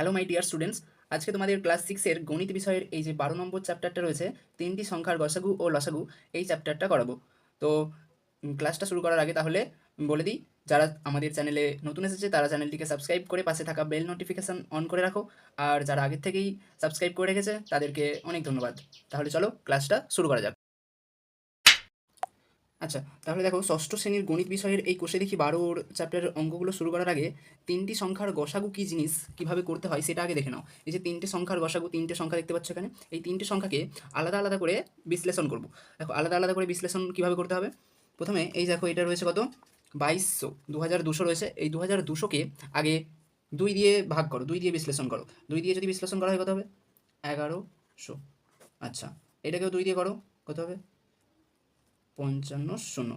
Hello my dear students, আজকে তোমাদের class সিক্সের গণিত বিষয়ের এই যে 12 নম্বর চ্যাপ্টারটা রয়েছে, তিনটি সংখ্যার গসাগু ও লসাগু, এই চ্যাপ্টারটা করাবো। তো ক্লাসটা শুরু করার আগে তাহলে বলে দিই, যারা আমাদের চ্যানেলে নতুন এসেছে তারা চ্যানেলটিকে সাবস্ক্রাইব করে পাশে থাকা বেল নোটিফিকেশান অন করে রাখো, আর যারা আগের থেকেই সাবস্ক্রাইব করে রেখেছে তাদেরকে অনেক ধন্যবাদ। তাহলে চলো ক্লাসটা শুরু করা যাক। আচ্ছা, তাহলে দেখো, ষষ্ঠ শ্রেণীর গণিত বিষয়ের এই কোষে দেখি 12 চ্যাপ্টারের অঙ্কগুলো শুরু করার আগে তিনটি সংখ্যার গসাগু কী জিনিস, কীভাবে করতে হয় সেটা আগে দেখে নাও। এই যে তিনটে সংখ্যার গসাগু, তিনটে সংখ্যা দেখতে পাচ্ছ এখানে, এই তিনটে সংখ্যাকে আলাদা আলাদা করে বিশ্লেষণ করব। দেখো, আলাদা আলাদা করে বিশ্লেষণ কীভাবে করতে হবে। প্রথমে এই দেখো, এটা রয়েছে কত, 2200, 2200 রয়েছে। এই 2200কে আগে 2 দিয়ে ভাগ করো, 2 দিয়ে বিশ্লেষণ করো। 2 দিয়ে যদি বিশ্লেষণ করা হয় কত হবে, 1100। আচ্ছা, এটাকেও 2 দিয়ে করো, কত হবে, 55,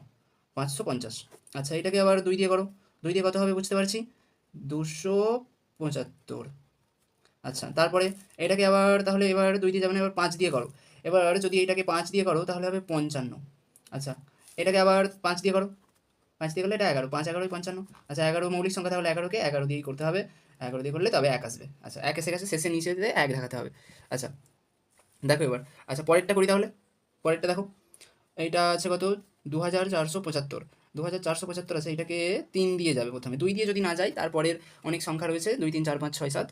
550। আচ্ছা, এটাকে আবার 2 দিয়ে করো, 2 দিয়ে কত হবে বুঝতে পারছি, 275। আচ্ছা, তারপরে এটাকে আবার, তাহলে এবার 2 দিয়ে যাবে না, এবার 5 দিয়ে করো। এবার যদি এটাকে 5 দিয়ে করো তাহলে হবে 55। আচ্ছা, এটাকে আবার 5 দিয়ে করো, 5 দিয়ে করলে এটা 11, 5 11 55। আচ্ছা, 11 মৌলিক সংখ্যা, তাহলে 11কে 11 দিয়েই করতে হবে, 11 দিয়ে করলে তবে 1 আসবে। আচ্ছা, 1 এসে গেছে, শেষে নিচে দিয়ে 1 দেখাতে হবে। আচ্ছা, দেখো এবার, আচ্ছা পরেরটা করি তাহলে। পরেরটা দেখো, এইটা আছে কত, 2475। 2475 আছে, এটাকে 3 দিয়ে যাবে প্রথমে। 2 দিয়ে যদি না যায়, তারপরের অনেক সংখ্যা রয়েছে, 2 3 4 5 6 7,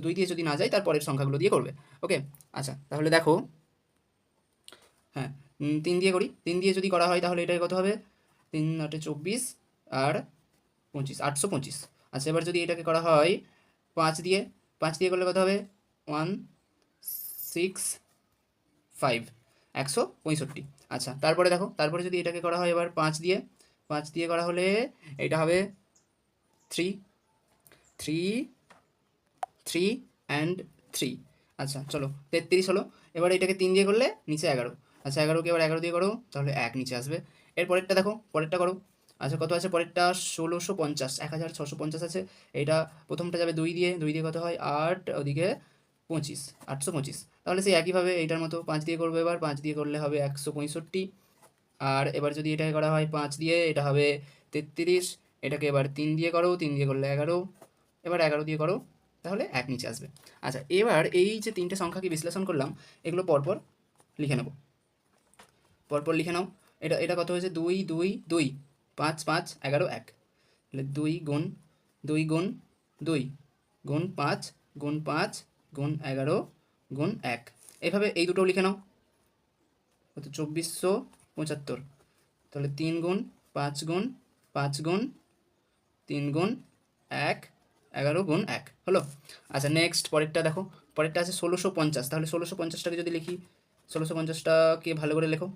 2 দিয়ে যদি না যায় তারপরের সংখ্যাগুলো দিয়ে করবে। ওকে, আচ্ছা তাহলে দেখো, হ্যাঁ, 3 দিয়ে করি। 3 দিয়ে যদি করা হয় তাহলে এটাকে কত হবে, 3 8 24 আর 25, 825। আচ্ছা, এবার যদি এটাকে করা হয় 5 দিয়ে, 5 দিয়ে করলে কত হবে, 1 6 5, 165। আচ্ছা, তারপরে দেখো, তারপরে যদি এটাকে করা হয় এবার 5 দিয়ে, 5 দিয়ে করা হলে এটা হবে 3 3 3 অ্যান্ড 3। আচ্ছা চলো, 33 হলো। এবার এটাকে 3 দিয়ে করলে নিচে 11। আচ্ছা, 11কে এবার 11 দিয়ে করো, তাহলে 1 নিচে আসবে। এর পরেরটা দেখো, পরেরটা করো। আচ্ছা, কত আছে পরেরটা, 1650, 1650 আছে। এইটা প্রথমটা যাবে 2 দিয়ে, 2 দিয়ে কত হয় 8, ওদিকে 25, 825। তাহলে সেই একইভাবে এইটার মতো 5 দিয়ে করবো। এবার 5 দিয়ে করলে হবে 165। আর এবার যদি এটাকে করা হয় 5 দিয়ে, এটা হবে 33। এটাকে এবার 3 দিয়ে করো, 3 দিয়ে করলে 11, এবার 11 দিয়ে করো, তাহলে 1 নিচে আসবে। আচ্ছা, এবার এই যে তিনটে সংখ্যাকে বিশ্লেষণ করলাম, এগুলো পরপর লিখে নেব, পরপর লিখে নাও। এটা এটা কত হয়েছে, 2 2 2, 5 5 11 1। তাহলে 2 গুণ 2 গুণ 2 গুণ 5 গুণ 5 গুণ 11 গুণ 1। এইভাবে এই দুটো লিখে নাও, কত, 2475। তাহলে 3 গুণ 5 গুণ 5 গুণ 3 গুণ 1, 11 গুণ 1 হলো। আচ্ছা, নেক্সট পরেরটা দেখো, পরেরটা আছে 1650। তাহলে 1650টাকে যদি লিখি, 1650টাকে ভালো করে লেখো।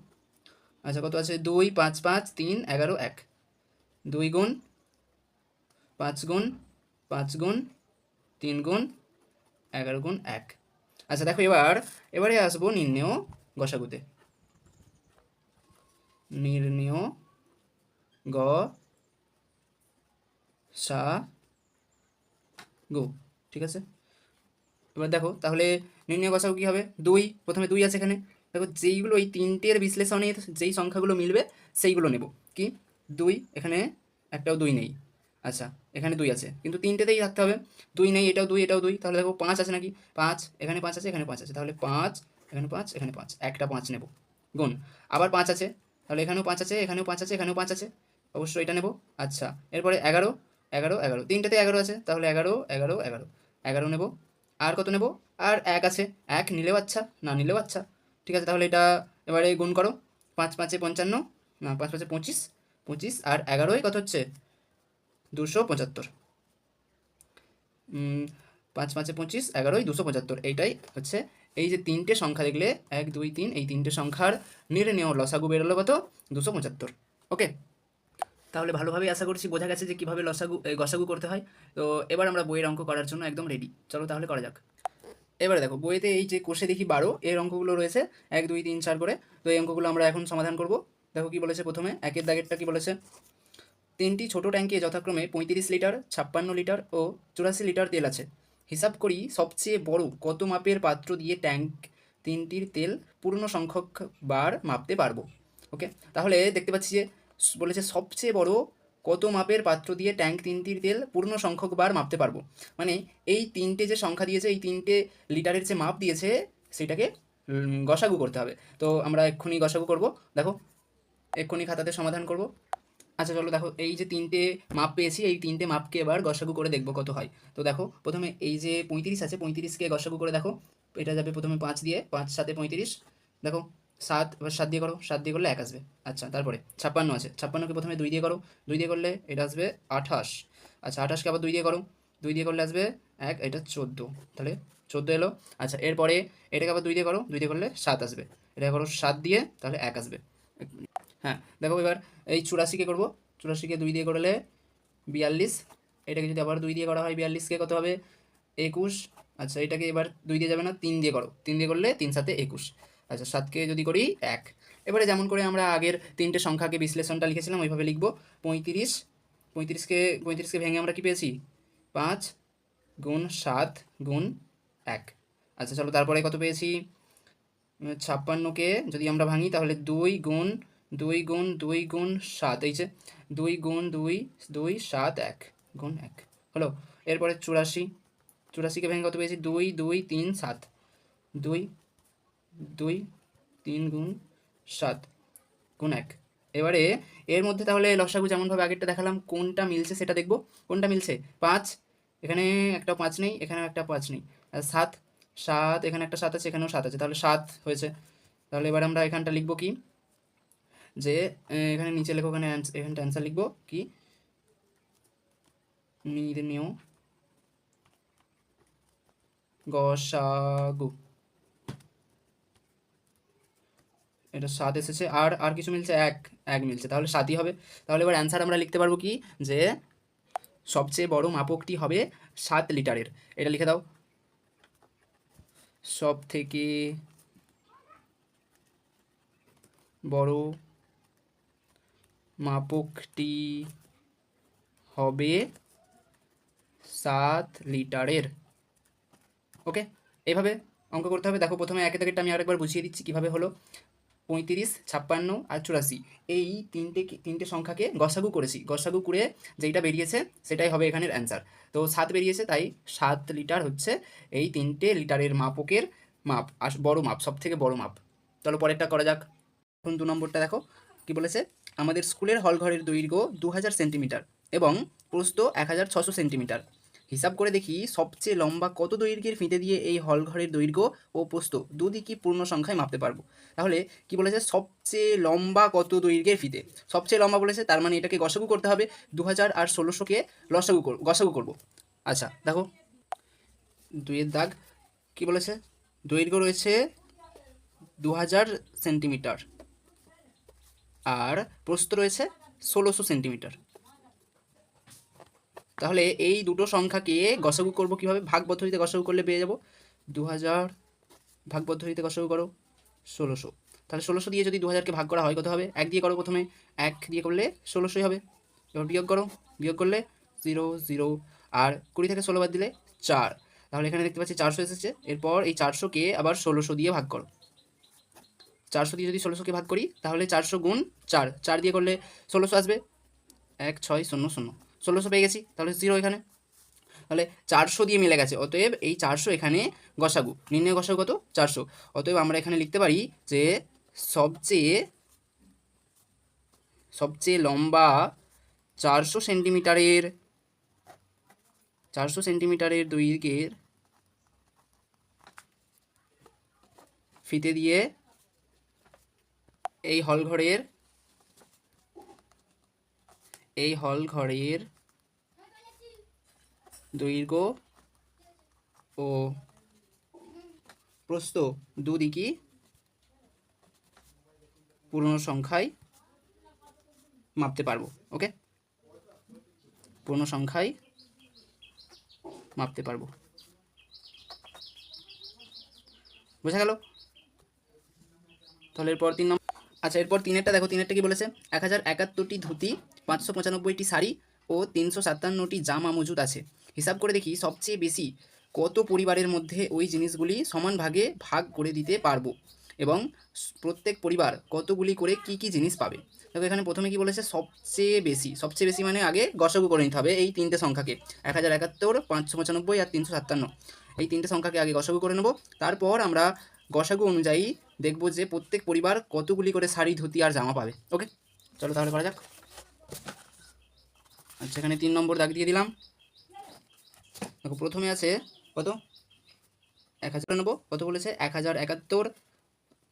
আচ্ছা, কত আছে, 2 5 5 3 11 1। 2 গুণ 5 গুণ 5 গুণ 3 গুণ 11 গুণ 1। আচ্ছা দেখো, এবারে আসবো নির্ণেয় গসাগুতে। নির্ণেয় গ সা গু, ঠিক আছে। এবার দেখো, তাহলে নির্ণয় গসাগু কী হবে, 2, প্রথমে 2 আছে এখানে। দেখো, যেইগুলো এই তিনটের বিশ্লেষণের যেই সংখ্যাগুলো মিলবে সেইগুলো নেব। কি, 2 এখানে, একটাও 2 নেই। আচ্ছা, এখানে 2 আছে কিন্তু তিনটেতেই থাকতে হবে। 2 নেই, এটাও 2 এটাও 2, তাহলে দেখো 5 আছে নাকি, 5 এখানে, 5 আছে এখানে, 5 আছে, তাহলে 5 এখানে, 5 এখানে, 5, একটা 5 নেব। গুণ, আবার 5 আছে, তাহলে এখানেও 5 আছে, এখানেও 5 আছে, এখানেও 5 আছে, অবশ্যই এটা নেব। আচ্ছা, এরপরে 11 11 11, তিনটেতে 11 আছে, তাহলে 11 11 11, 11 নেব। আর কত নেব, আর 1 আছে, 1 নিলেও আচ্ছা, না নিলেও আচ্ছা, ঠিক আছে। তাহলে এটা এবারে গুণ করো, 5 5 55, না 5 5 25, 25 আর 11 কত হচ্ছে, 275। 5 5 25, 11 275, এইটাই হচ্ছে এই যে তিনটে সংখ্যা দেখলে 1 2 3, এই তিনটে সংখ্যার নির্ণেয় লসাগু বেরোলো কত, 275। ওকে, তাহলে ভালোভাবেই আশা করছি বোঝা গেছে যে কীভাবে গসাগু করতে হয়। তো এবার আমরা বইয়ের অঙ্ক করার জন্য একদম রেডি, চলো তাহলে করা যাক। এবারে দেখো, বইয়েতে এই যে কোষে দেখি 12 এর অঙ্কগুলো রয়েছে, 1 2 3 4 করে। তো এই অঙ্কগুলো আমরা এখন সমাধান করব। দেখো কি বলেছে, প্রথমে একের দাগেরটা কি বলেছে, তিনটি ছোট ট্যাঙ্কে যথাক্রমে 35 লিটার, 56 লিটার ও 84 লিটার তেল আছে। হিসাব করি সবচেয়ে বড় কত মাপের পাত্র দিয়ে ট্যাঙ্ক তিনটির তেল পূর্ণ সংখ্যক বার মাপতে পারবো। ওকে, তাহলে দেখতে পাচ্ছি যে বলেছে সবচেয়ে বড় কত মাপের পাত্র দিয়ে ট্যাঙ্ক 3টির তেল পূর্ণ সংখ্যক বার মাপতে পারবো। মানে এই 3টে যে সংখ্যা দিয়েছে, এই 3টে লিটারের যে মাপ দিয়েছে সেটাকে গসাগু করতে হবে। তো আমরা এক্ষুনি গসাগু করব, দেখো এক্ষুনি খাতাতে সমাধান করব। আচ্ছা চলো দেখো, এই যে 3টে মাপ পেয়েছি, এই 3টে মাপকে এবার গসাগু করে দেখবো কত হয়। তো দেখো প্রথমে এই যে 35 আছে, 35কে গসাগু করে দেখো। এটা যাবে প্রথমে 5 দিয়ে, 5 7 35, দেখো 7, এবার 7 দিয়ে করো, 7 দিয়ে করলে 1 আসবে। আচ্ছা তারপরে 56 আছে, 56কে প্রথমে 2 দিয়ে করো, 2 দিয়ে করলে এটা আসবে 28। আচ্ছা 28কে আবার 2 দিয়ে করো, 2 দিয়ে করলে আসবে 1, এটা 14, তাহলে 14 এলো। আচ্ছা এরপরে এটাকে আবার 2 দিয়ে করো, 2 দিয়ে করলে 7 আসবে, এটা করো 7 দিয়ে, তাহলে 1 আসবে। হ্যাঁ দেখো এবার এই 84কে করবো, 84কে 2 দিয়ে করলে 42, এটাকে যদি আবার 2 দিয়ে করা হয় 42কে কত হবে 21। আচ্ছা এটাকে এবার 2 দিয়ে যাবে না, 3 দিয়ে করো, 3 দিয়ে করলে 3 7 21। আচ্ছা 7কে যদি করি 1। এবারে যেমন করে আমরা আগের 3টে সংখ্যাকে বিশ্লেষণটা লিখেছিলাম ওইভাবে লিখবো। 35, 35কে ভেঙে আমরা কি পেয়েছি 5 গুণ 7 গুণ 1। আচ্ছা চলো তারপরে কত পেয়েছি 56কে যদি আমরা ভাঙি তাহলে 2 গুণ 2 গুণ 2 গুণ 7, এই যে 2 গুণ 2 2 7 1 গুণ 1 হলো। এরপরে 84কে ভেঙে কত পেয়েছি 2 2 3 7, 2 2 3 গুণ 7 গুণ 1। এবারে এর মধ্যে তাহলে লসাগু যেমনভাবে আগেরটা দেখালাম কোনটা মিলছে সেটা দেখব। কোনটা মিলছে 5, এখানে একটা 5 নেই, এখানেও একটা 5 নেই। আর 7, 7 এখানে একটা 7 আছে, এখানেও 7 আছে, তাহলে 7 হয়েছে। তাহলে এবার আমরা এখানটা লিখবো কি যে এখানে নিচে লেখো, এখানে এখানটা অ্যান্সার লিখবো কি নির্ণেয় গসাগু। এটা 7 এসেছে, আর আর কিছু মিলছে 1 1 মিলছে, তাহলে 7ই হবে। তাহলে এবার অ্যান্সার আমরা লিখতে পারবো কি যে সবচেয়ে বড় মাপকটি হবে 7 লিটারের। এটা লিখে দাও, সব থেকে বড় মাপকটি হবে 7 লিটারের। ওকে, এইভাবে অঙ্ক করতে হবে। দেখো প্রথমে একের দাগেরটা আমি আরেকবার বুঝিয়ে দিচ্ছি কীভাবে হলো। 35, 56 আর 84 এই তিনটে সংখ্যাকে গসাগু করেছি, গসাগু করে যেইটা বেরিয়েছে সেটাই হবে এখানের অ্যান্সার। তো 7 বেরিয়েছে, তাই 7 লিটার হচ্ছে এই 3টে লিটারের মাপকের মাপ, আর বড় মাপ, সব থেকে বড় মাপ। চলো পরেরটা করা যাক। এখন 2 নম্বরটা দেখো কি বলেছে, আমাদের স্কুলের হলঘরের দৈর্ঘ্য 2000 সেন্টিমিটার এবং প্রস্থ 1600 সেন্টিমিটার। হিসাব করে দেখি সবচেয়ে লম্বা কত দৈর্ঘ্যের ফিতে দিয়ে এই হলঘরের দৈর্ঘ্য ও প্রস্থ দুদিকই পূর্ণ সংখ্যায় মাপতে পারবো। তাহলে কি বলেছে সবচেয়ে লম্বা কত দৈর্ঘ্যের ফিতে, সবচেয়ে লম্বা বলেছে, তার মানে এটাকে গসাগু করতে হবে। 2000 আর 1600কে গসাগু করবো। আচ্ছা দেখো 2 দাগ কি বলেছে, দৈর্ঘ্য রয়েছে 2000 সেন্টিমিটার আর প্রস্থ রয়েছে 1600 সেন্টিমিটার। তাহলে এই দুটো সংখ্যাকে গসাগু করব কীভাবে, ভাগ পদ্ধতিতে গসাগু করলে পেয়ে যাব 2000 ভাগ পদ্ধতিতে গসাগু করো 1600। তাহলে 1600 দিয়ে যদি 2000কে ভাগ করা হয় কত হবে, 1 দিয়ে করো, প্রথমে 1 দিয়ে করলে 1600 হবে। এবার বিয়োগ করো, বিয়োগ করলে 0 0, আর 20 থেকে 16 বাদ দিলে 4, তাহলে এখানে দেখতে পাচ্ছি 400 এসেছে। এরপর এই 400কে আবার 1600 দিয়ে ভাগ করো, 400 দিয়ে যদি 1600কে ভাগ করি তাহলে 400 গুণ 4, 4 দিয়ে করলে 1600 আসবে, 1 6 0 0, 1600 পেয়ে গেছি, তাহলে 0 এখানে। তাহলে 400 দিয়ে মিলে গেছে, অতএব এই 400 এখানে গসাগু, নির্ণয় গসাগু কত 400। অতএব আমরা এখানে লিখতে পারি যে সবচেয়ে সবচেয়ে লম্বা 400 সেন্টিমিটারের 400 সেন্টিমিটারের দৈর্ঘ্যের ফিতে দিয়ে এই হলঘরের দৈর্ঘ্য ও প্রস্থ দুদিকই পূর্ণ সংখ্যায় মাপতে পারবো। ওকে, পূর্ণ সংখ্যায় মাপতে পারবো, বোঝা গেল? তাহলে এরপর 3 নম্বর। আচ্ছা এরপর 3এরটা দেখো, 3এরটা কি বলেছে, 1071টি ধুতি, 595টি শাড়ি ও 357টি জামা মজুদ আছে। হিসাব করে দেখি সবচেয়ে বেশি কত পরিবারের মধ্যে ওই জিনিসগুলি সমান ভাগে ভাগ করে দিতে পারবো এবং প্রত্যেক পরিবার কতগুলি করে কি কি জিনিস পাবে। দেখো এখানে প্রথমে কি বলেছে, সবচেয়ে বেশি। সবচেয়ে বেশি মানে আগে গসাগু করে নিতে হবে এই তিনটে সংখ্যাকে, 1071, 595 আর 357। এই তিনটে সংখ্যাকে আগে গসাগু করে নেব। তারপর আমরা গসাগু অনুযায়ী দেখব যে প্রত্যেক পরিবার কতগুলি করে শাড়ি, ধুতি আর জামা পাবে। ওকে, চলো তাহলে করা যাক। আচ্ছা, এখানে 3 নম্বর দাগ দিয়ে দিলাম। দেখো প্রথমে আছে কত, 1000 নেবো। কত বলেছে, 1071,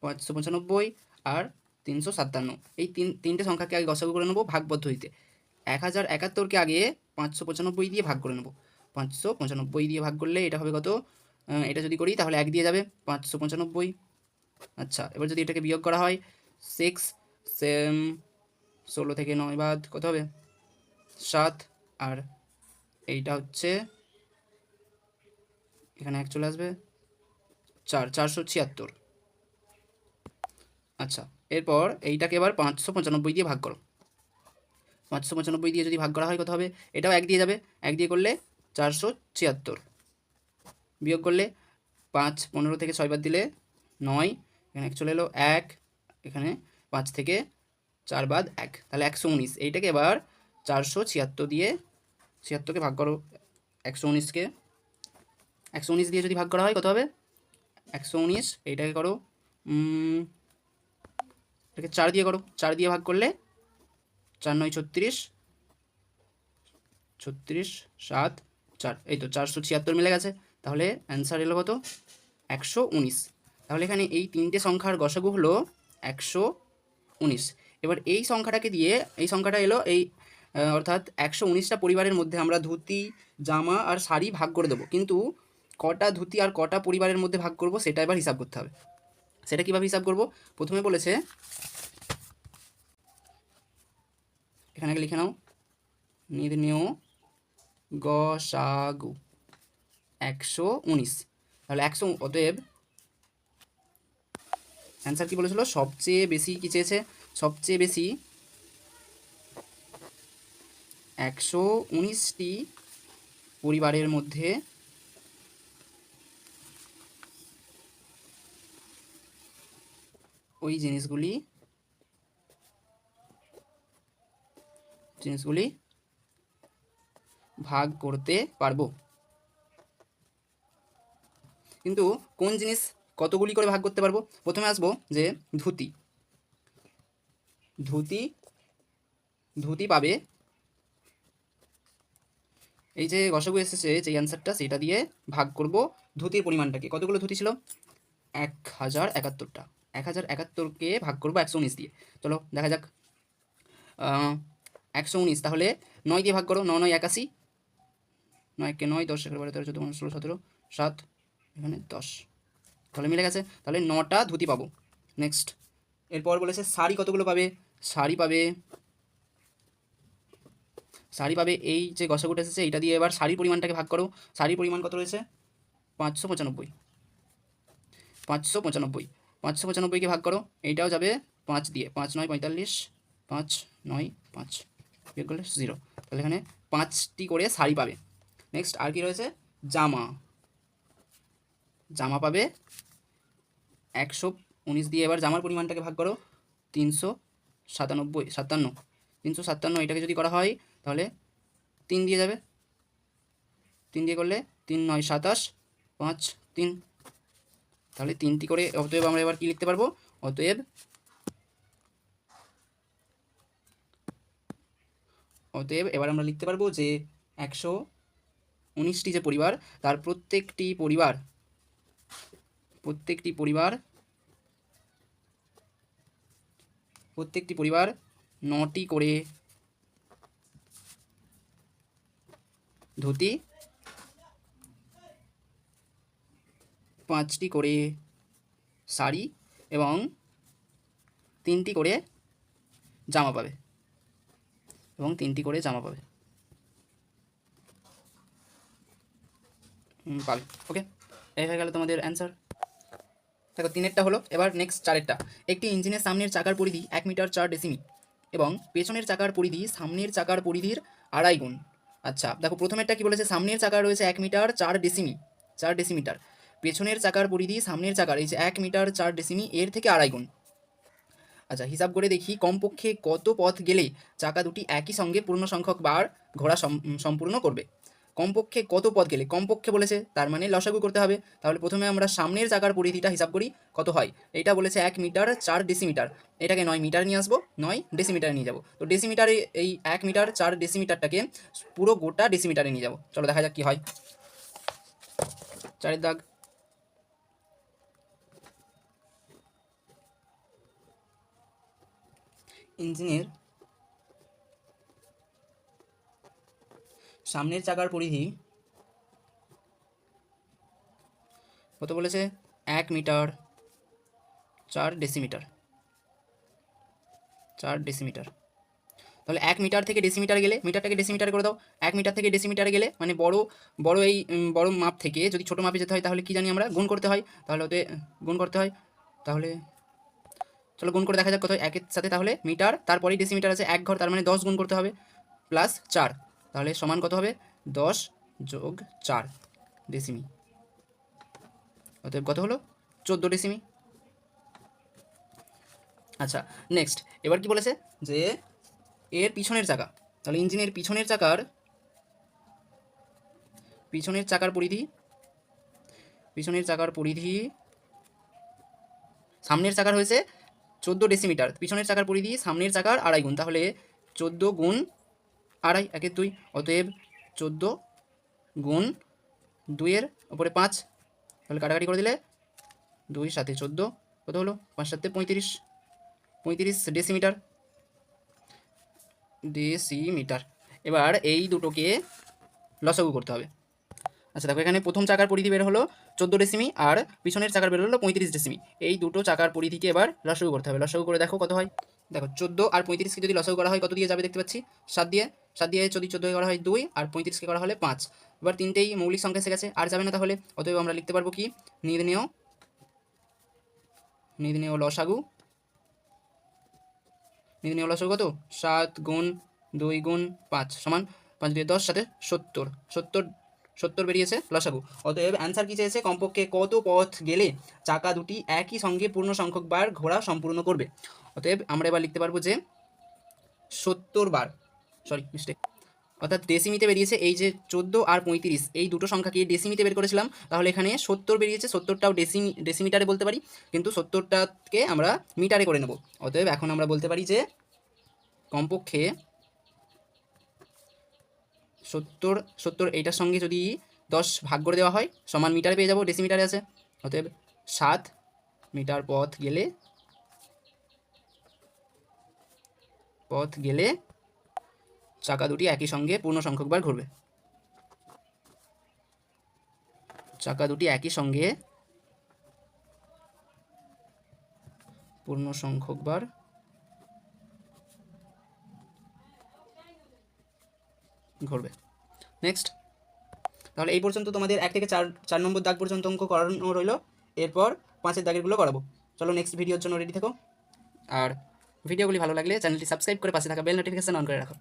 595 আর 357। এই তিনটে সংখ্যাকে আগে গসাগু করে নেবো ভাগ পদ্ধতিতে। 1071কে আগে 595 দিয়ে ভাগ করে নেবো। 595 দিয়ে ভাগ করলে এটা হবে কত, এটা যদি করি তাহলে 1 দিয়ে যাবে, 595। আচ্ছা, এবার যদি এটাকে বিয়োগ করা হয়, 6 সেম 16 থেকে 9 বাদ কত হবে, 7। আর এইটা হচ্ছে এখানে 1 চলে আসবে, 476। আচ্ছা, এরপর এইটাকে এবার 595 দিয়ে ভাগ করো। 595 দিয়ে যদি ভাগ করা হয় কত হবে, এটাও 1 দিয়ে যাবে, 1 দিয়ে করলে 476। বিয়োগ করলে 5, 15 থেকে 6 বাদ দিলে 9, এখানে 1 চলে এলো, 1, এখানে 5 থেকে 4 বাদ 1, তাহলে 119। এইটাকে এবার 476 দিয়ে, 76কে ভাগ করো 119কে, 119 দিয়ে যদি ভাগ করা হয় কত হবে, 119। এইটাকে করো, এটাকে 4 দিয়ে করো, 4 দিয়ে ভাগ করলে 4 9 36, 36 7 4, এই তো 476 মিলে গেছে। তাহলে অ্যান্সার এলো কত, 119। তাহলে এখানে এই তিনটে সংখ্যার গসাগু হলো 119। এবার এই সংখ্যাটাকে দিয়ে, এই সংখ্যাটা এলো এই অর্থাৎ 119টা পরিবারের মধ্যে আমরা ধুতি, জামা আর শাড়ি ভাগ করে দেবো, কিন্তু কটা ধুতি আর কটা পরিবারের মধ্যে ভাগ করব সেটা এবার হিসাব করতে হবে। সেটা কীভাবে হিসাব করব, প্রথমে বলেছে, এখানে লিখে নাও, নির্ণেয় গসাগু 119। তাহলে 100, অতএব অ্যান্সার কী বলেছিল, সবচেয়ে বেশি কী চেয়েছে, সবচেয়ে বেশি 119টি পরিবারের মধ্যে ওই জিনিসগুলি ভাগ করতে পারবো। কিন্তু কোন জিনিস কতগুলি করে ভাগ করতে পারবো, প্রথমে আসবো যে ধুতি। ধুতি পাবে, এই যে গসাগু এসেছে যে অ্যান্সারটা, সেটা দিয়ে ভাগ করব ধুতির পরিমাণটাকে। কতগুলো ধুতি ছিল, 1071টা। 1071কে ভাগ করবো 119 দিয়ে। চলো দেখা যাক, 119, তাহলে 9 দিয়ে ভাগ করো, 9 9 81, 9 কে 9, 10 11 12 13 14 15 16 17 7, এখানে 10, তাহলে মিলে গেছে। তাহলে 9টা ধুতি পাবো। নেক্সট, এরপর বলেছে শাড়ি কতগুলো পাবে, শাড়ি পাবে এই যে গসাগুটা এসেছে এইটা দিয়ে এবার শাড়ির পরিমাণটাকে ভাগ করো। শাড়ির পরিমাণ কত রয়েছে, 595। 595কে ভাগ করো, এইটাও যাবে 5 দিয়ে, 5 9 45, 5 9 5, বিয়োগ করলে 0। তাহলে এখানে 5টি করে শাড়ি পাবে। নেক্সট আর কি রয়েছে, জামা পাবে 119 দিয়ে, এবার জামার পরিমাণটাকে ভাগ করো, 357, এটাকে যদি করা হয় তাহলে 3 দিয়ে যাবে, 3 দিয়ে করলে 3 9 27, 5 3, তাহলে 3টি করে। অতএব আমরা এবার কি লিখতে পারবো, অতএব এবার আমরা লিখতে পারবো যে 119টি যে পরিবার, তার প্রত্যেকটি পরিবার 9টি করে ধুতি, 5টি করে শাড়ি এবং 3টি করে জামা পাবে, পাবে। ওকে, এই হয়ে গেল তোমাদের অ্যান্সার। দেখো 3এরটা হলো। এবার নেক্সট 4এরটা, একটি ইঞ্জিনের সামনের চাকার পরিধি 1 মিটার 4 ডেসিমি এবং পেছনের চাকার পরিধি সামনের চাকার পরিধির 2.5 গুণ। আচ্ছা দেখো প্রথমেরটা কি বলেছে, সামনের চাকা রয়েছে 1 মিটার 4 ডেসিমিটার, পেছনের চাকার পরিধি সামনের চাকার এই যে 1 মিটার 4 ডেসিমি এর থেকে 2.5 গুণ। আচ্ছা, হিসাব করে দেখি কমপক্ষে কত পথ গেলে চাকা দুটি একই সঙ্গে পূর্ণ সংখ্যক বার ঘোরা সম্পূর্ণ করবে। কমপক্ষে কত পথ গেলে, কমপক্ষে বলেছে, তার মানে লসাগু করতে হবে। তাহলে প্রথমে আমরা সামনের চাকার পরিধিটা হিসাব করি কত হয়। এটা বলেছে 1 মিটার 4 ডেসিমিটার, এটাকে 9 মিটার নিয়ে আসবো, 9 ডেসিমিটারে নিয়ে যাবো। তো ডেসিমিটারে এই 1 মিটার 4 ডেসিমিটারটাকে পুরো গোটা ডেসিমিটারে নিয়ে যাবো। চলো দেখা যাক কী হয়। 4-এর দাগ, ইঞ্জিনের সামনের চাকার পরিধি কত বলেছে, 1 মিটার 4 ডেসিমিটার, 4 ডেসিমিটার। তাহলে 1 মিটার থেকে ডেসিমিটার গেলে, মিটারটাকে ডেসিমিটারে করে দাও, 1 মিটার থেকে ডেসিমিটারে গেলে মানে বড় এই বড় মাপ থেকে যদি ছোটো মাপে যেতে হয় তাহলে কি জানি আমরা, গুণ করতে হয়। তাহলে ওতে গুণ করতে হয়। তাহলে চলো গুণ করে দেখা যাক কত হয়। 1-এর সাথে তাহলে মিটার, তারপরেই ডেসিমিটার আছে 1 ঘর, তার মানে 10 গুণ করতে হবে, প্লাস 4, তাহলে সমান কত হবে, 10 যোগ 4 ডেসিমি। অতএব কত হলো, 14 ডেসিমি। আচ্ছা নেক্সট, এবার কি বলেছে যে এর পিছনের চাকা, তাহলে ইঞ্জিনের পিছনের চাকার পরিধি, সামনের চাকার হয়েছে 14 ডেসিমিটার, পিছনের চাকার পরিধি সামনের চাকার 2.5 গুণ, তাহলে 14 গুণ 2.5, 1-এর 2, অতএব 14 গুণ 2-এর ওপরে 5, তাহলে কাটাকাটি করে দিলে 2 7 14, কত হলো, 5 7 35 ডেসিমিটার। এবার এই দুটোকে লসাগু করতে হবে। আচ্ছা দেখো, এখানে প্রথম চাকার পরিধি বের হলো 14 ডেসিমি আর পিছনের চাকার বের হলো 35 ডেসিমি। এই দুটো চাকার পরিধিকে এবার লসাগু করতে হবে। লসাগু করে দেখো কত হয়। দেখো 14 আর 35কে যদি লসাগু করা হয় কত দিয়ে যাবে দেখতে পাচ্ছি, 7 দিয়ে। 7 দিয়ে যদি 14 করা হয় 2 আর 35কে করা হলে 5। এবার তিনটেই মৌলিক সংখ্যা এসে গেছে, আর যাবে না তাহলে। অতএব আমরা লিখতে পারবো কি, নির্ণেয় লসাগু কত, 7 গুণ 2 গুণ 5 সমান 5 দিয়ে 10, সাথে 70 বেরিয়েছে লসাগু। অতএব অ্যান্সার কি চেয়েছে, কমপক্ষে কত পথ গেলে চাকা দুটি একই সঙ্গে পূর্ণ সংখ্যক বার ঘোরা সম্পূর্ণ করবে। অতএব আমরা এবার লিখতে পারবো যে 70 বার, মিস্টেক, অর্থাৎ ডেসিমিতে বেরিয়েছে। এই যে 14 আর 35 এই দুটো সংখ্যাকে ডেসিমিতে বের করেছিলাম, তাহলে এখানে 70 বেরিয়েছে। 70টাও ডেসিমিটারে বলতে পারি, কিন্তু 70টাকে আমরা মিটারে করে নেব। অতএব এখন আমরা বলতে পারি যে কমপক্ষে 70 এইটার সঙ্গে যদি 10 ভাগ করে দেওয়া হয় সমান মিটারে পেয়ে যাবো, ডেসিমিটারে আছে। অতএব 7 মিটার পথ গেলে চাকা দুটি একই সঙ্গে পূর্ণ সংখ্যকবার ঘুরবে। চাকা দুটি একই সঙ্গে পূর্ণ সংখ্যকবার ঘুরবে। নেক্সট, তাহলে এই পর্যন্ত তোমাদের 1 থেকে 4 নম্বর দাগ পর্যন্ত অঙ্ক করানো রইল। এরপর 5-এর দাগেরগুলো করাবো। চলো নেক্সট ভিডিওর জন্য রেডি থেকো। আর ভিডিওগুলি ভালো লাগলে চ্যানেলটি সাবস্ক্রাইব করে পাশে থাকা বেল নোটিফিকেশন অন করে রাখো।